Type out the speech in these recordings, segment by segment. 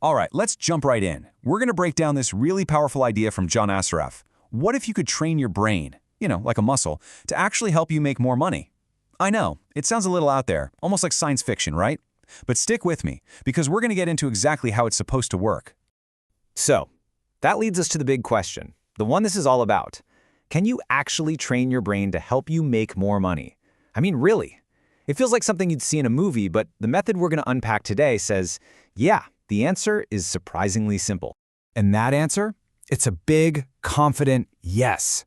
All right, let's jump right in. We're going to break down this really powerful idea from John Assaraf. What if you could train your brain, like a muscle, to actually help you make more money? I know, it sounds a little out there, almost like science fiction, right? But stick with me, because we're going to get into exactly how it's supposed to work. So, that leads us to the big question, the one this is all about. Can you actually train your brain to help you make more money? I mean, really? It feels like something you'd see in a movie, but the method we're going to unpack today says, yeah, the answer is surprisingly simple. And that answer? It's a big, confident yes.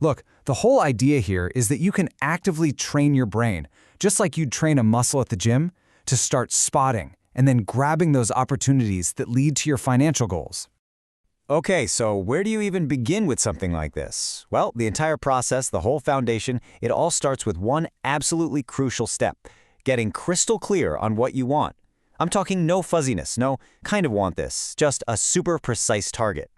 Look, the whole idea here is that you can actively train your brain, just like you'd train a muscle at the gym, to start spotting and then grabbing those opportunities that lead to your financial goals. Okay, so where do you even begin with something like this? Well, the entire process, the whole foundation, it all starts with one absolutely crucial step: getting crystal clear on what you want. I'm talking no fuzziness, no kind of want this, just a super precise target.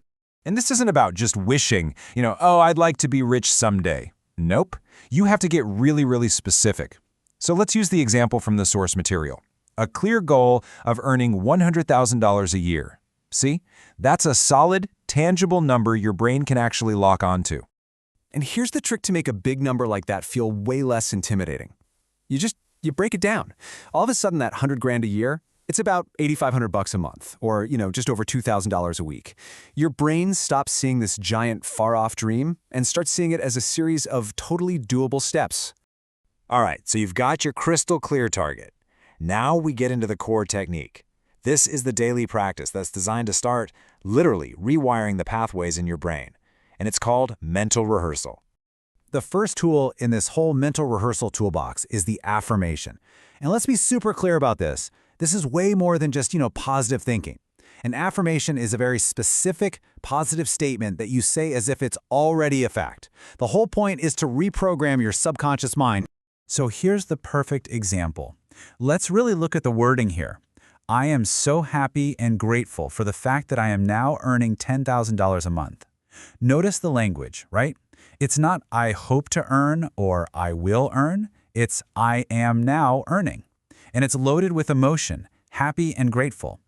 And this isn't about just wishing, oh, I'd like to be rich someday. Nope. You have to get really, really specific. So let's use the example from the source material. A clear goal of earning $100,000 a year. See? That's a solid, tangible number your brain can actually lock onto. And here's the trick to make a big number like that feel way less intimidating. You break it down. All of a sudden, that 100 grand a year, it's about $8,500 a month, or, just over $2,000 a week. Your brain stops seeing this giant, far-off dream and starts seeing it as a series of totally doable steps. All right, so you've got your crystal clear target. Now we get into the core technique. This is the daily practice that's designed to start literally rewiring the pathways in your brain, and it's called mental rehearsal. The first tool in this whole mental rehearsal toolbox is the affirmation. And let's be super clear about this. This is way more than just, positive thinking. An affirmation is a very specific, positive statement that you say as if it's already a fact. The whole point is to reprogram your subconscious mind. So here's the perfect example. Let's really look at the wording here. I am so happy and grateful for the fact that I am now earning $10,000 a month. Notice the language, right? It's not I hope to earn or I will earn. It's I am now earning. And it's loaded with emotion, happy and grateful.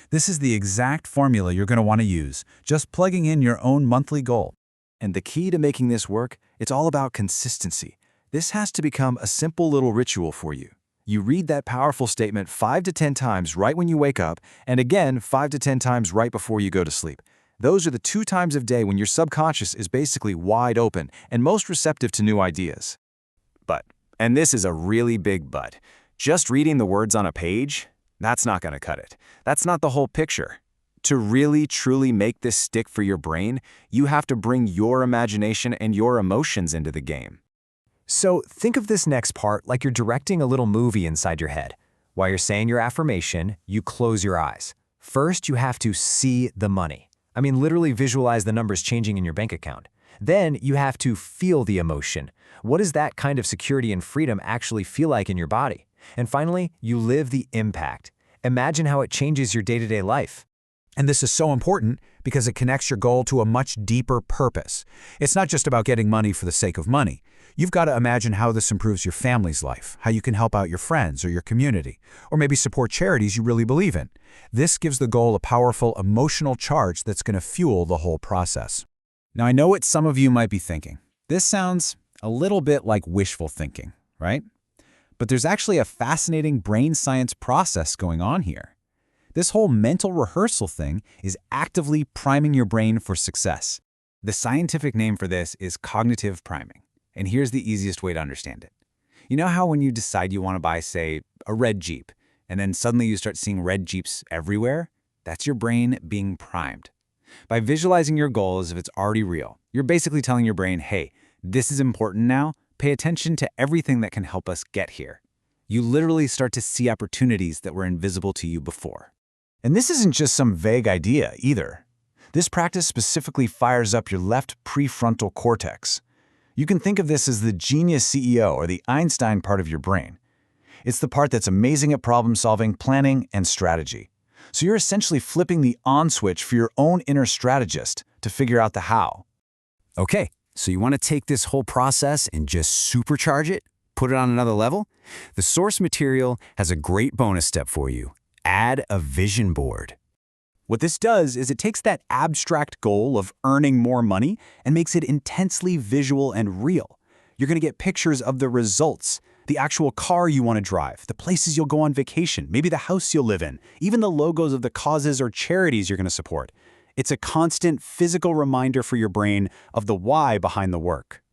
This is the exact formula you're going to want to use, just plugging in your own monthly goal. And the key to making this work, it's all about consistency. This has to become a simple little ritual for you. You read that powerful statement 5 to 10 times right when you wake up, and again 5 to 10 times right before you go to sleep. Those are the 2 times of day when your subconscious is basically wide open and most receptive to new ideas. But, and this is a really big but, just reading the words on a page, that's not going to cut it. That's not the whole picture. To really, truly make this stick for your brain, you have to bring your imagination and your emotions into the game. So think of this next part like you're directing a little movie inside your head. While you're saying your affirmation, you close your eyes. First, you have to see the money. I mean, literally visualize the numbers changing in your bank account. Then you have to feel the emotion. What does that kind of security and freedom actually feel like in your body? And finally, you live the impact. Imagine how it changes your day-to-day life. And this is so important because it connects your goal to a much deeper purpose. It's not just about getting money for the sake of money. You've got to imagine how this improves your family's life, how you can help out your friends or your community, or maybe support charities you really believe in. This gives the goal a powerful emotional charge that's going to fuel the whole process. Now, I know what some of you might be thinking. This sounds a little bit like wishful thinking, right? But there's actually a fascinating brain science process going on here. This whole mental rehearsal thing is actively priming your brain for success. The scientific name for this is cognitive priming. And here's the easiest way to understand it. You know how when you decide you want to buy, say, a red Jeep, and then suddenly you start seeing red Jeeps everywhere? That's your brain being primed. By visualizing your goal as if it's already real, you're basically telling your brain, hey, this is important now. Pay attention to everything that can help us get here. You literally start to see opportunities that were invisible to you before. And this isn't just some vague idea either. This practice specifically fires up your left prefrontal cortex. You can think of this as the genius CEO or the Einstein part of your brain. It's the part that's amazing at problem solving, planning, and strategy. So you're essentially flipping the on switch for your own inner strategist to figure out the how. Okay, so you want to take this whole process and just supercharge it? Put it on another level? The source material has a great bonus step for you. Add a vision board. What this does is it takes that abstract goal of earning more money and makes it intensely visual and real. You're going to get pictures of the results, the actual car you want to drive, the places you'll go on vacation, maybe the house you'll live in, even the logos of the causes or charities you're going to support. It's a constant physical reminder for your brain of the why behind the work.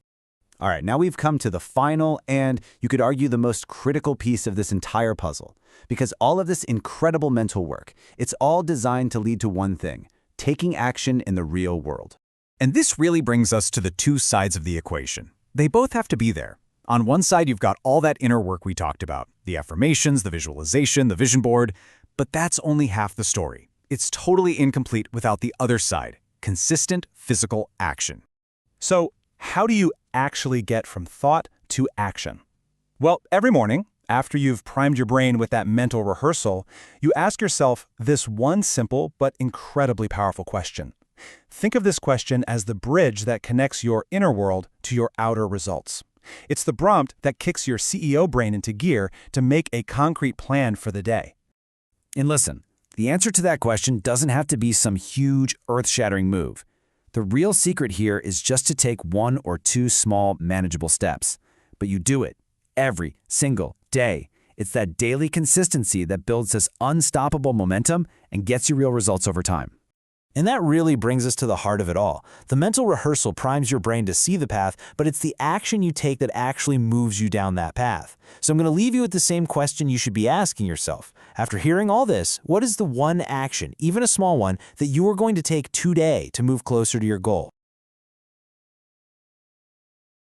All right, now we've come to the final and, you could argue, the most critical piece of this entire puzzle. Because all of this incredible mental work, it's all designed to lead to one thing: taking action in the real world. And this really brings us to the two sides of the equation. They both have to be there. On one side, you've got all that inner work we talked about, the affirmations, the visualization, the vision board, but that's only half the story. It's totally incomplete without the other side: consistent physical action. So, how do you actually get from thought to action? Well, every morning, after you've primed your brain with that mental rehearsal, you ask yourself this one simple but incredibly powerful question. Think of this question as the bridge that connects your inner world to your outer results. It's the prompt that kicks your CEO brain into gear to make a concrete plan for the day. And listen, the answer to that question doesn't have to be some huge, earth-shattering move. The real secret here is just to take one or two small, manageable steps. But you do it every single day. It's that daily consistency that builds this unstoppable momentum and gets you real results over time. And that really brings us to the heart of it all. The mental rehearsal primes your brain to see the path, but it's the action you take that actually moves you down that path. So I'm going to leave you with the same question you should be asking yourself. After hearing all this, what is the one action, even a small one, that you are going to take today to move closer to your goal?